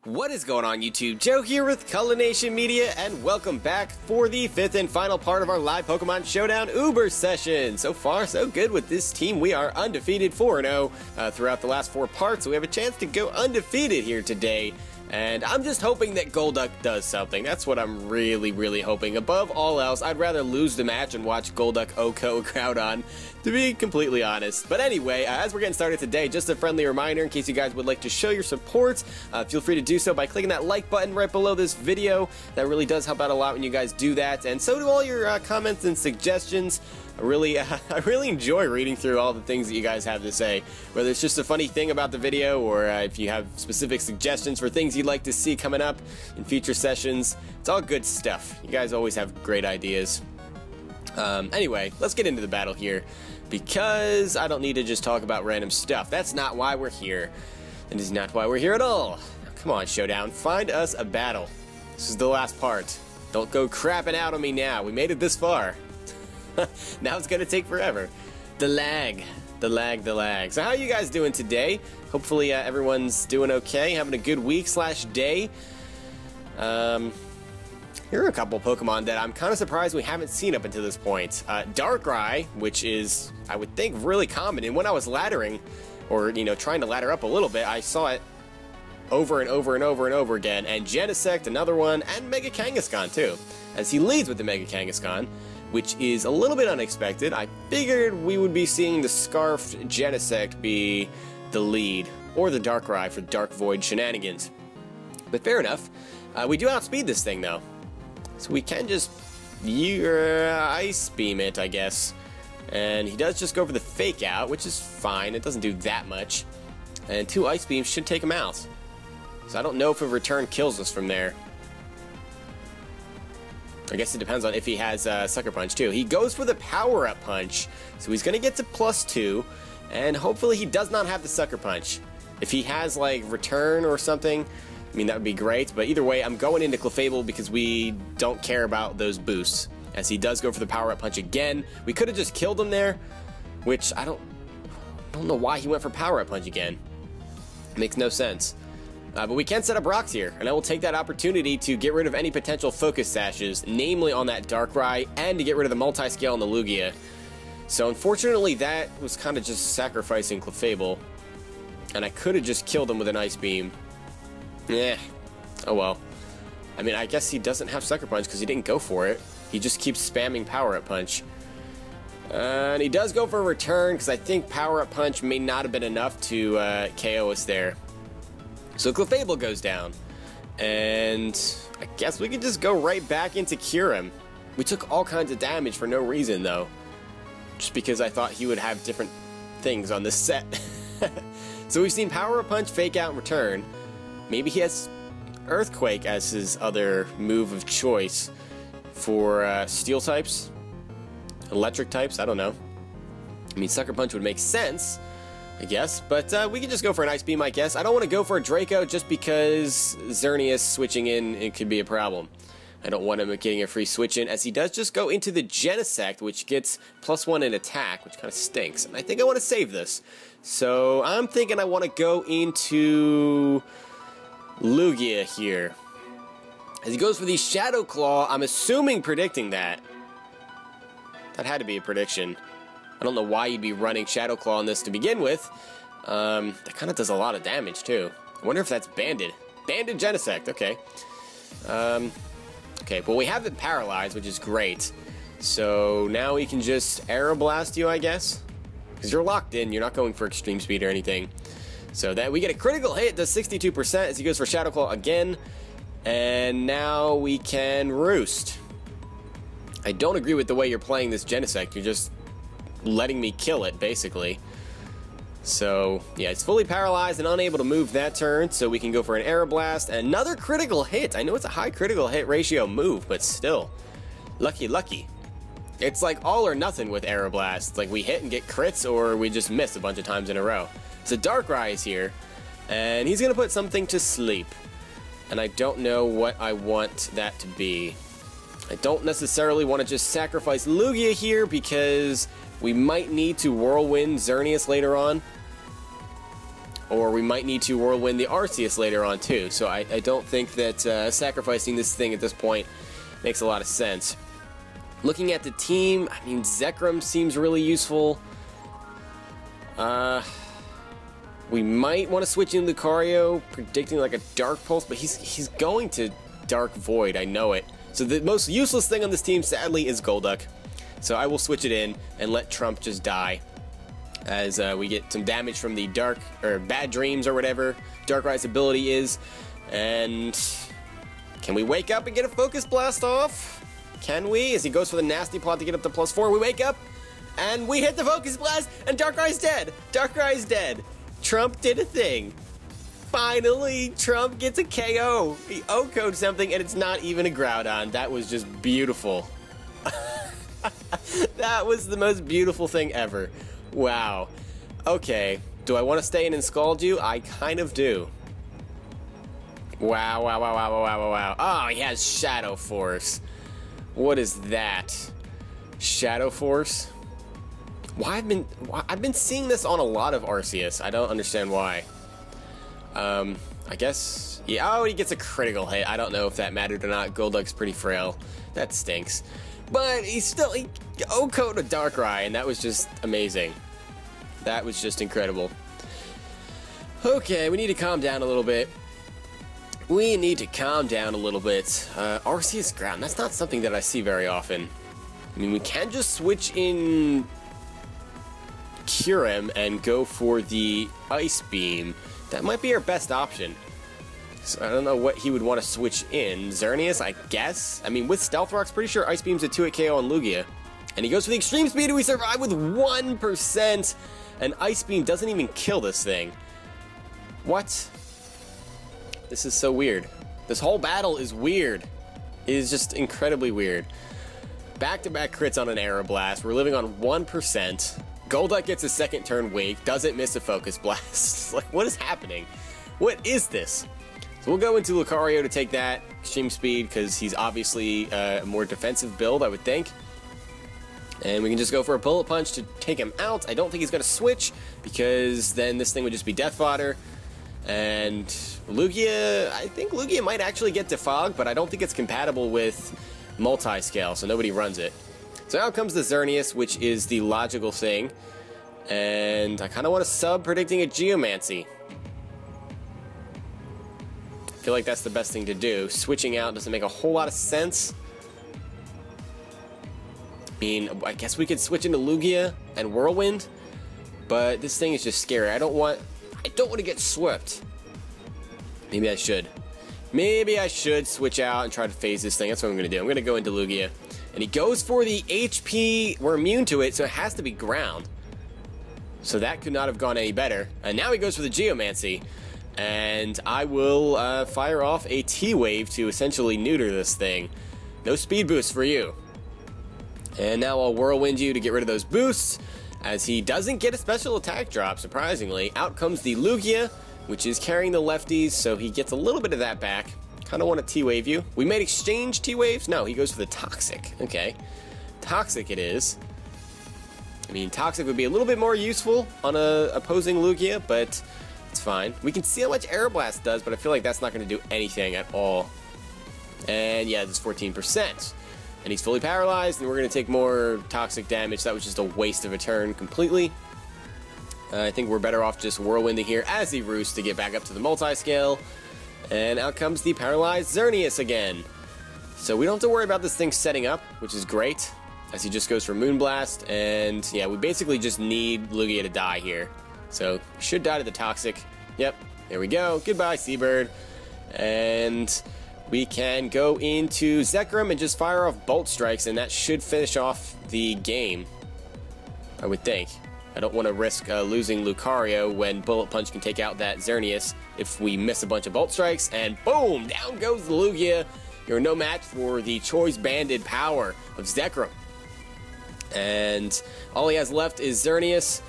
What is going on YouTube? Joe here with Culination Media, and welcome back for the 5th and final part of our live Pokemon Showdown Uber session. So far, so good with this team. We are undefeated 4-0 throughout the last 4 parts, so we have a chance to go undefeated here today. And I'm just hoping that Golduck does something. That's what I'm really hoping. Above all else, I'd rather lose the match and watch Golduck OHKO Groudon, to be completely honest. But anyway, as we're getting started today, just a friendly reminder in case you guys would like to show your support, feel free to do so by clicking that like button right below this video. That really does help out a lot when you guys do that, and so do all your comments and suggestions. I really enjoy reading through all the things that you guys have to say, whether it's just a funny thing about the video or if you have specific suggestions for things you'd like to see coming up in future sessions. It's all good stuff. You guys always have great ideas. Anyway, let's get into the battle here, because I don't need to just talk about random stuff. That's not why we're here. That is not why we're here at all. Come on, Showdown, find us a battle. This is the last part. Don't go crapping out on me now. We made it this far. Now it's gonna take forever. The lag. So how are you guys doing today? Hopefully everyone's doing okay, having a good week / day. Here are a couple Pokemon that I'm kind of surprised we haven't seen up until this point. Darkrai, which is, I would think, really common. And when I was laddering, or, you know, trying to ladder up a little bit, I saw it over and over again. And Genesect, another one, and Mega Kangaskhan, too. As he leads with the Mega Kangaskhan, which is a little bit unexpected. I figured we would be seeing the Scarfed Genesect be the lead, or the Darkrai for Dark Void shenanigans. But fair enough. We do outspeed this thing, though. So we can just Ice Beam it, I guess. And he does just go for the Fake Out, which is fine. It doesn't do that much. And 2 Ice Beams should take him out. So I don't know if a return kills us from there. I guess it depends on if he has Sucker Punch, too. He goes for the Power-Up Punch, so he's going to get to +2, and hopefully he does not have the Sucker Punch. If he has, like, Return or something, I mean, that would be great, but either way, I'm going into Clefable because we don't care about those boosts, as he does go for the Power-Up Punch again. We could have just killed him there, which I don't know why he went for Power-Up Punch again. It makes no sense. But we can set up rocks here, and I will take that opportunity to get rid of any potential focus sashes, namely on that Darkrai, and to get rid of the multi-scale on the Lugia. So unfortunately, that was kind of just sacrificing Clefable, and I could have just killed him with an Ice Beam. Eh, oh well. I mean, I guess he doesn't have Sucker Punch because he didn't go for it. He just keeps spamming Power-Up Punch. And he does go for a return, because I think Power-Up Punch may not have been enough to KO us there. So Clefable goes down, and I guess we can just go right back into Kyurem. We took all kinds of damage for no reason, though, just because I thought he would have different things on this set. So we've seen Power-Up Punch, Fake Out, and Return. Maybe he has Earthquake as his other move of choice for Steel types, Electric types, I don't know. I mean, Sucker Punch would make sense, I guess, but we can just go for an Ice Beam, I guess. I don't want to go for a Draco just because Xerneas switching in, it could be a problem. I don't want him getting a free switch in, as he does just go into the Genesect, which gets +1 in attack, which kind of stinks. And I think I want to save this. So I'm thinking I want to go into Lugia here. As he goes for the Shadow Claw, I'm assuming predicting that. That had to be a prediction. I don't know why you'd be running Shadow Claw on this to begin with. That kind of does a lot of damage, too. I wonder if that's Banded. Banded Genesect, okay. Okay, well, we have it paralyzed, which is great. So now we can just Aeroblast you, I guess. Because you're locked in, you're not going for Extreme Speed or anything. So that we get a critical hit, does 62% as he goes for Shadow Claw again. And now we can Roost. I don't agree with the way you're playing this Genesect. You're just letting me kill it, basically. So, yeah, it's fully paralyzed and unable to move that turn, so we can go for an Aeroblast. Another critical hit! I know it's a high critical hit ratio move, but still. Lucky. It's like all or nothing with Aeroblast. It's like we hit and get crits, or we just miss a bunch of times in a row. So Darkrai is here, and he's going to put something to sleep. And I don't know what I want that to be. I don't necessarily want to just sacrifice Lugia here, because we might need to Whirlwind Xerneas later on. or we might need to Whirlwind the Arceus later on too. So I don't think that sacrificing this thing at this point makes a lot of sense. Looking at the team, I mean, Zekrom seems really useful. We might want to switch in Lucario, predicting like a Dark Pulse, but he's going to Dark Void, I know it. So the most useless thing on this team, sadly, is Golduck. So I will switch it in and let Trump just die, as we get some damage from the Bad Dreams or whatever Darkrai's ability is. And can we wake up and get a Focus Blast off? Can we? As he goes for the Nasty Plot to get up to +4, we wake up and we hit the Focus Blast, and Darkrai's dead. Darkrai's dead. Trump did a thing. Finally, Trump gets a KO. He O-coded something, and it's not even a Groudon. That was just beautiful. That was the most beautiful thing ever. Wow. Okay, do I want to stay in and scald you? I kind of do. Wow, wow, wow, wow, wow, wow, wow. Oh, he has Shadow Force. What is that? Shadow Force? I've been seeing this on a lot of Arceus. I don't understand why. I guess, yeah, oh, he gets a critical hit. I don't know if that mattered or not. Golduck's pretty frail. That stinks. But he O-coded a Darkrai, and that was just amazing. That was just incredible. Okay, we need to calm down a little bit. Arceus Ground, that's not something that I see very often. I mean, we can just switch in Kyurem and go for the Ice Beam. That might be our best option. So I don't know what he would want to switch in. Xerneas, I guess? I mean, with Stealth Rock's pretty sure Ice Beam's a 2-hit KO on Lugia. And he goes for the Extreme Speed, and we survive with 1%. And Ice Beam doesn't even kill this thing. What? This is so weird. This whole battle is weird. It is just incredibly weird. Back-to-back crits on an Aeroblast. We're living on 1%. Golduck gets a second turn wake, doesn't miss a Focus Blast. Like, what is happening? What is this? So we'll go into Lucario to take that Extreme Speed, because he's obviously a more defensive build, I would think. And we can just go for a Bullet Punch to take him out. I don't think he's going to switch, because then this thing would just be Death Fodder. And Lugia, I think Lugia might actually get Defog, but I don't think it's compatible with Multi-Scale, so nobody runs it. So out comes the Xerneas, which is the logical thing. And I kind of want to sub predicting a Geomancy. I feel like that's the best thing to do. Switching out doesn't make a whole lot of sense. I mean, I guess we could switch into Lugia and Whirlwind, but this thing is just scary. I don't want to get swept. Maybe I should. Maybe I should switch out and try to phase this thing. That's what I'm going to do. I'm going to go into Lugia. And he goes for the HP. We're immune to it, so it has to be ground. So that could not have gone any better. And now he goes for the Geomancy. And I will fire off a T-Wave to essentially neuter this thing. No speed boost for you. And now I'll Whirlwind you to get rid of those boosts, as he doesn't get a special attack drop, surprisingly. Out comes the Lugia, which is carrying the lefties, so he gets a little bit of that back. Kind of want to T-Wave you. We might exchange T-Waves? No, he goes for the Toxic. Okay. Toxic it is. I mean, Toxic would be a little bit more useful on a opposing Lugia, but it's fine. We can see how much Aeroblast does, but I feel like that's not going to do anything at all. And yeah, this is 14%. And he's fully paralyzed, and we're going to take more Toxic damage. That was just a waste of a turn completely. I think we're better off just Whirlwinding here as he roosts to get back up to the Multi-Scale. And out comes the paralyzed Xerneas again. So we don't have to worry about this thing setting up, which is great, as he just goes for Moonblast. And yeah, we basically just need Lugia to die here. So we should die to the Toxic. Yep, there we go. Goodbye, Seabird. And we can go into Zekrom and just fire off Bolt Strikes, and that should finish off the game, I would think. I don't want to risk losing Lucario when Bullet Punch can take out that Xerneas if we miss a bunch of Bolt Strikes, and boom! Down goes the Lugia. You're no match for the Choice Banded power of Zekrom. And all he has left is Xerneas,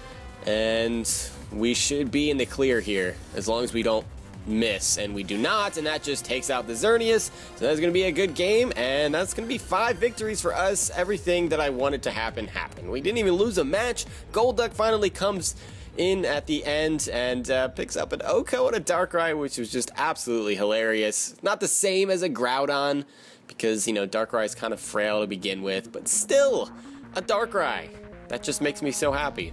and we should be in the clear here, as long as we don't miss, and we do not, and that just takes out the Xerneas. So that's going to be a good game, and that's going to be 5 victories for us. Everything that I wanted to happen happened. We didn't even lose a match. Golduck finally comes in at the end and picks up an Oko and a Darkrai, which was just absolutely hilarious. Not the same as a Groudon, because, you know, Darkrai is kind of frail to begin with, but still, a Darkrai. That just makes me so happy.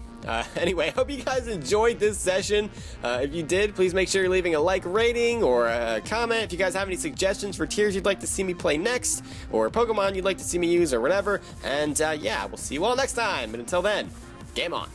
Anyway, I hope you guys enjoyed this session. If you did, please make sure you're leaving a like rating or a comment. If you guys have any suggestions for tiers you'd like to see me play next, or Pokemon you'd like to see me use, or whatever. And yeah, we'll see you all next time. But until then, game on.